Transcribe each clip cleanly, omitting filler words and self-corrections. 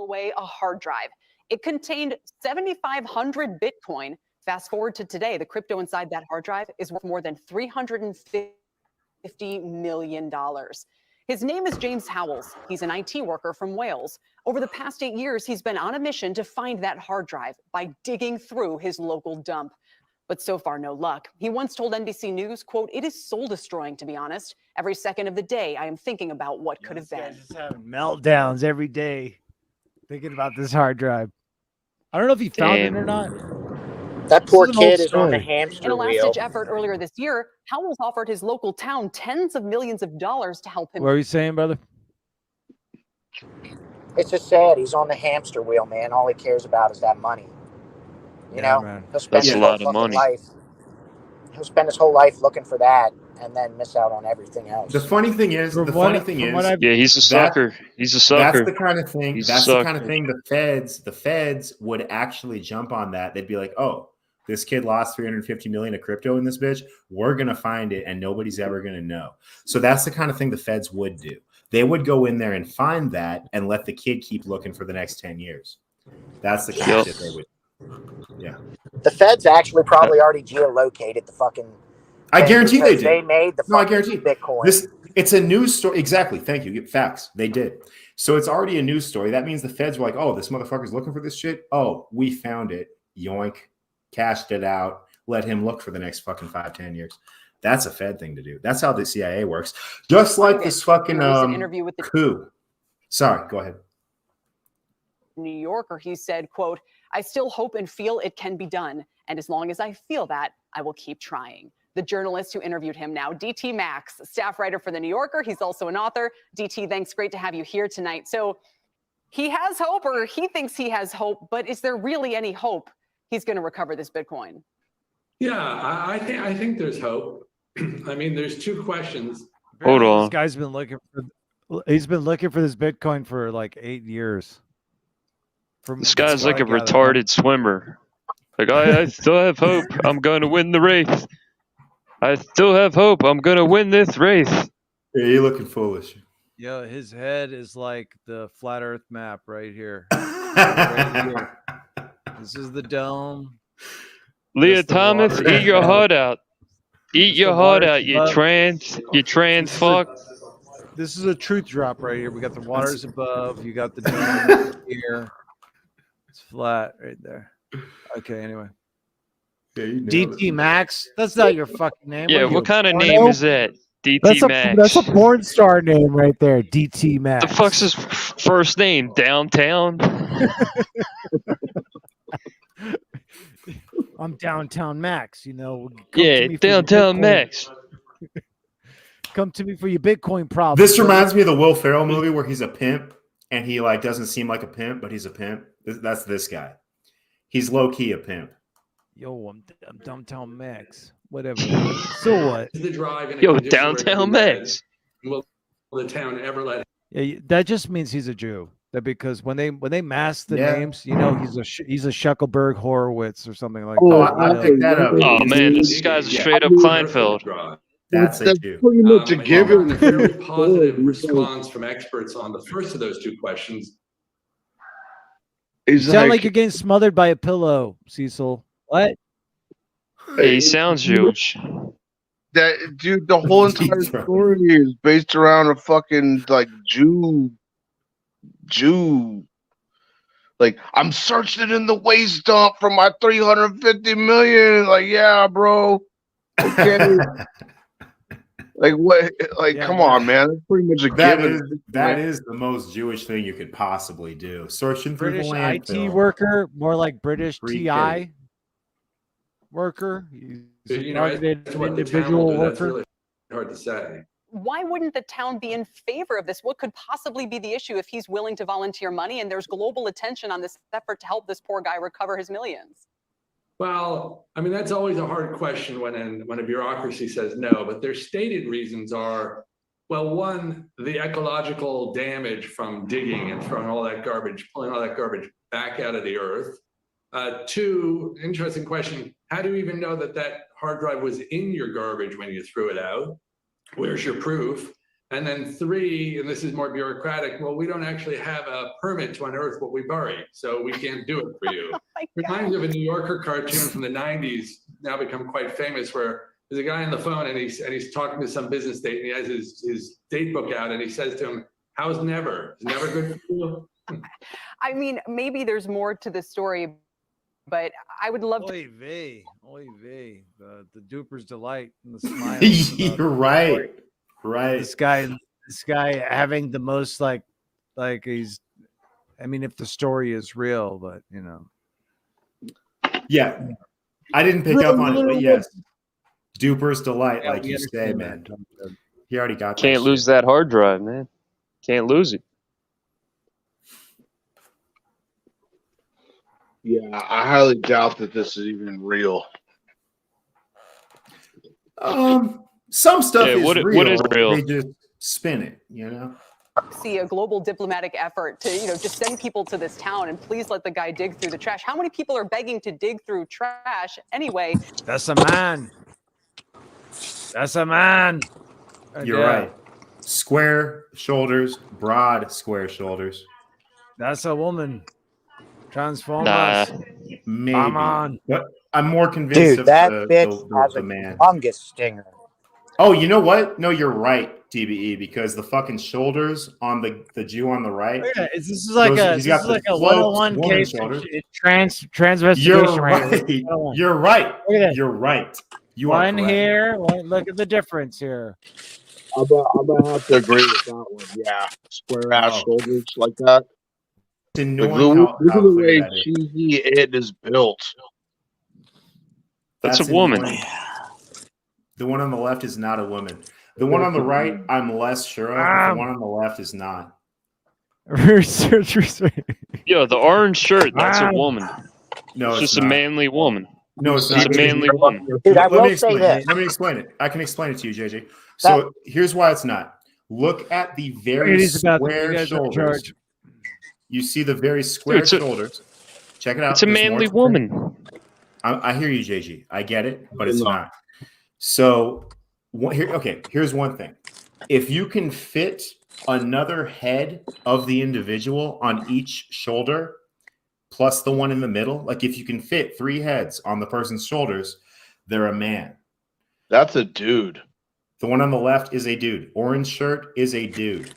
away a hard drive. It contained 7,500 Bitcoin. Fast forward to today, the crypto inside that hard drive is worth more than $350 million. His name is James Howells. He's an IT worker from Wales. Over the past 8 years, he's been on a mission to find that hard drive by digging through his local dump. But so far, no luck. He once told NBC News, quote, "It is soul-destroying, to be honest. Every second of the day, I am thinking about what could have been." Just having meltdowns every day, thinking about this hard drive. I don't know if he found it or not. That poor kid is on the hamster wheel. In a wheel. last-ditch effort earlier this year, Howells offered his local town tens of millions of dollars to help him. What are you saying, brother? It's just sad. He's on the hamster wheel, man. All he cares about is that money. You know, man. He'll spend That's his a whole lot of fucking money. life. He'll spend his whole life looking for that, and then miss out on everything else. The funny thing is, yeah, he's a sucker. He's a sucker. That's the kind of thing. He's That's a the kind of sucker. thing the feds would actually jump on that. They'd be like, "Oh, this kid lost 350 million of crypto in this bitch. We're gonna find it, and nobody's ever gonna know." So that's the kind of thing the feds would do. They would go in there and find that, and let the kid keep looking for the next 10 years. That's the kind of shit they would. Yeah. The feds actually probably already geolocated the fucking. I guarantee they did. They made the I guarantee Bitcoin. It's a news story. Exactly. Thank you. Facts. They did. So it's already a news story. That means the feds were like, "Oh, this motherfucker's looking for this shit. Oh, we found it. Yoink. Cashed it out. Let him look for the next fucking 5-10 years." That's a Fed thing to do. That's how the CIA works. Just like this fucking interview with the coup. Sorry, go ahead. New Yorker, he said, quote, "I still hope and feel it can be done. And as long as I feel that, I will keep trying." The journalist who interviewed him now, DT Max, staff writer for The New Yorker. He's also an author. DT, thanks. Great to have you here tonight. So he has hope, or he thinks he has hope, but is there really any hope he's going to recover this Bitcoin? Yeah, I think there's hope. I mean, there's two questions. Hold on. This guy's been looking for. He's been looking for this Bitcoin for like 8 years. This guy's like a retarded swimmer. Like, I still have hope. I'm going to win the race. I still have hope. I'm going to win this race. Yeah, you're looking foolish. Yo, his head is like the flat Earth map right here. Right here. This is the dome. Leah Thomas, eat your heart out. Eat your heart out, you trans fuck. This is a truth drop right here. We got the waters above. You got the dome here. It's flat right there. Okay, anyway. Yeah, DT Max? That's not your fucking name. Yeah, what kind of name is that? DT Max. That's a porn star name right there. DT Max. The fuck's his first name? Downtown? I'm Downtown Max, you know. Yeah, Downtown Max. Come to me for your Bitcoin problem. This reminds me of the Will Ferrell movie where he's a pimp and he like doesn't seem like a pimp, but he's a pimp. That's this guy. He's low key a pimp. Yo, I'm Downtown Max. Whatever. So what? The drive in a Yo, condition where Downtown Max. Will the town ever let? Yeah, that just means he's a Jew. That because when they mask the names, you know, he's a Shuckelberg Horowitz or something like that. Oh, I'll pick that up. Oh man, this guy's a straight up Kleinfeld. That's a Jew. pretty much a given. A very positive response from experts on the first of those two questions. You sound like you're getting smothered by a pillow, Cecil. What? Hey, he sounds Jewish. That dude, the whole entire story is based around a fucking like Jew. Like, I'm searching in the waste dump for my 350 million. Like, yeah, bro. Okay. Like what? Like, yeah, come on, man. That's pretty much a given. That is the most Jewish thing you could possibly do. Searching through British the landfill. IT worker, more like British TI worker. He's a targeted individual worker. That's really hard to say. Why wouldn't the town be in favor of this? What could possibly be the issue if he's willing to volunteer money and there's global attention on this effort to help this poor guy recover his millions? Well, I mean, that's always a hard question when a bureaucracy says no, but their stated reasons are, well, one, the ecological damage from digging and throwing all that garbage, pulling all that garbage back out of the earth. Two, interesting question, how do you even know that that hard drive was in your garbage when you threw it out? Where's your proof? And then 3, and this is more bureaucratic, well, we don't actually have a permit to unearth what we bury, so we can't do it for you. Reminds me of a New Yorker cartoon from the 90s, now become quite famous, where there's a guy on the phone and he's talking to some business date, and he has his date book out, and he says to him, "How's never? Is never good for you?" I mean, maybe there's more to the story, but I would love to. Oy vey, the duper's delight and the smile. You're right. Right. This guy having the most like he's. I mean, if the story is real, but you know. Yeah, I didn't pick up on it, but yes, duper's delight, like you say, man. He already got. Can't lose that hard drive, man. Can't lose it. Yeah, I highly doubt that this is even real. Some stuff is what real. is real? They just spin it, you know. See a global diplomatic effort to, just send people to this town and please let the guy dig through the trash. How many people are begging to dig through trash anyway? That's a man. That's a man. You're right. Square shoulders, broad square shoulders. That's a woman. Transformers. Nah. Maybe. Come on. But I'm more convinced Dude, of that the bitch has a man. humongous stinger. Oh, you know what? No, you're right, TBE, because the fucking shoulders on the Jew on the right. Yeah, this is like he's got the 101 woman case shoulders. transvestigation. You're right. right. You're right. Look at that. You're right. You are One correct. here. Look at the difference here. I'm gonna have to agree with that one. Yeah, square ass shoulders like that. It's Like, annoying look how at the clear way that is. cheesy it is built. That's a woman. annoying. The one on the left is not a woman. The one on the right, I'm less sure of. But the one on the left is not. Research. Yo, the orange shirt, that's a woman. No, It's it's just not. a manly woman. No, it's Just not. a manly woman. Dude, I Let will me say explain. this. Let me explain it. I can explain it to you, JJ. So here's why it's not. Look at the very square shoulders. You see the very square shoulders. Check it out. It's a manly woman. I hear you, JG. I get it, but it's not. So here's one thing. If you can fit another head of the individual on each shoulder, plus the one in the middle, like if you can fit 3 heads on the person's shoulders, they're a man. That's a dude. The one on the left is a dude. Orange shirt is a dude.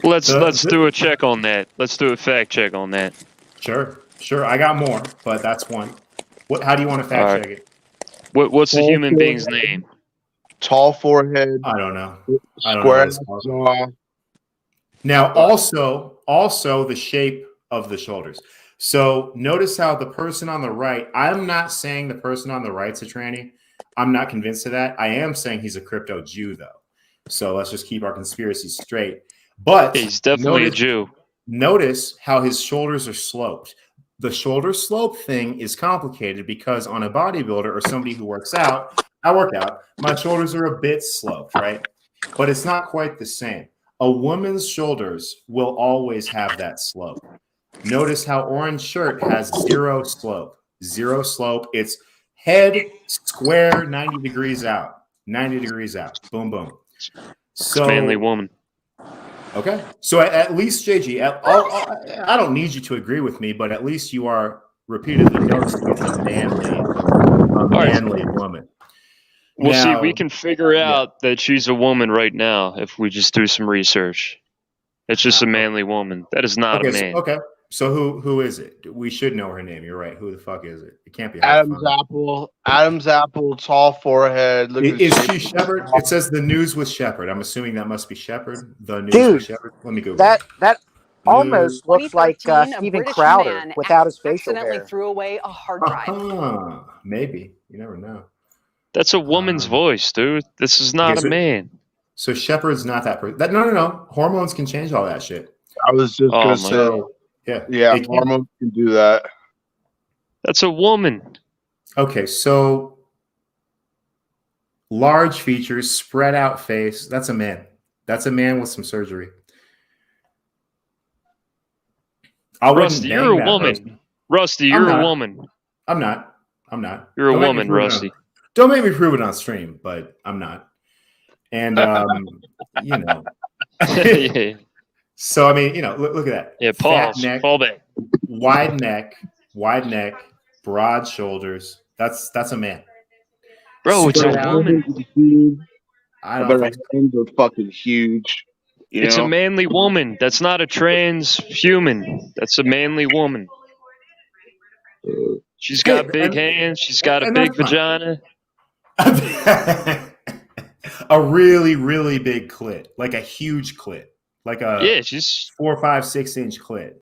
Let's do a check on that. Let's do a fact check on that. Sure. I got more, but that's one. How do you want to fact check it? What's the human being's name? Tall forehead. I don't know. Square jaw. Now, also the shape of the shoulders. So notice how the person on the right, I'm not saying the person on the right's a tranny. I'm not convinced of that. I am saying he's a crypto Jew, though. So let's just keep our conspiracies straight. But he's definitely a Jew. Notice how his shoulders are sloped. The shoulder slope thing is complicated because on a bodybuilder or somebody who works out, I work out, my shoulders are a bit sloped, right? But it's not quite the same. A woman's shoulders will always have that slope. Notice how orange shirt has 0 slope. 0 slope. It's head square 90 degrees out. 90 degrees out. Boom, boom. So manly woman. Okay. So at least, JG, I don't need you to agree with me, but at least you are repeatedly noticing it's a manly woman. Well, Now, see, we can figure out that she's a woman right now if we just do some research. It's just a manly woman. That is not a man. So who is it? We should know her name. You're right. Who the fuck is it? It can't be Adam's apple. Adam's apple. Tall forehead. Look Is she Shepard? It says the news with Shepard. I'm assuming that must be Shepard. The news with Shepard. Let me go. That almost looks like Steven Crowder without his facial accidentally hair. threw away a hard drive. Maybe. You never know. That's a woman's voice, dude. This is not a man. So Shepard's not that person. No. Hormones can change all that shit. I was just gonna say. Yeah, hormones can do that. That's a woman. Okay, so large features, spread out face. That's a man. That's a man with some surgery. Rusty, you're a woman. Rusty, you're a woman. I'm not. You're a woman, Rusty. Don't make me prove it on stream, but I'm not. And you know, Yeah. so I mean, you know, look at that. Yeah, Fat pause. neck, Fall back. wide neck, broad shoulders. That's a man. Bro, it's a Spread out. woman. I I don't bet her think so. hands are fucking huge. You It's a know? manly woman. That's not a trans human. That's a manly woman. She's got big hands. She's got a and big that's fine. vagina. A really, really big clit, like a huge clit, like a Yeah, she's 4, 5, 6 inch clit.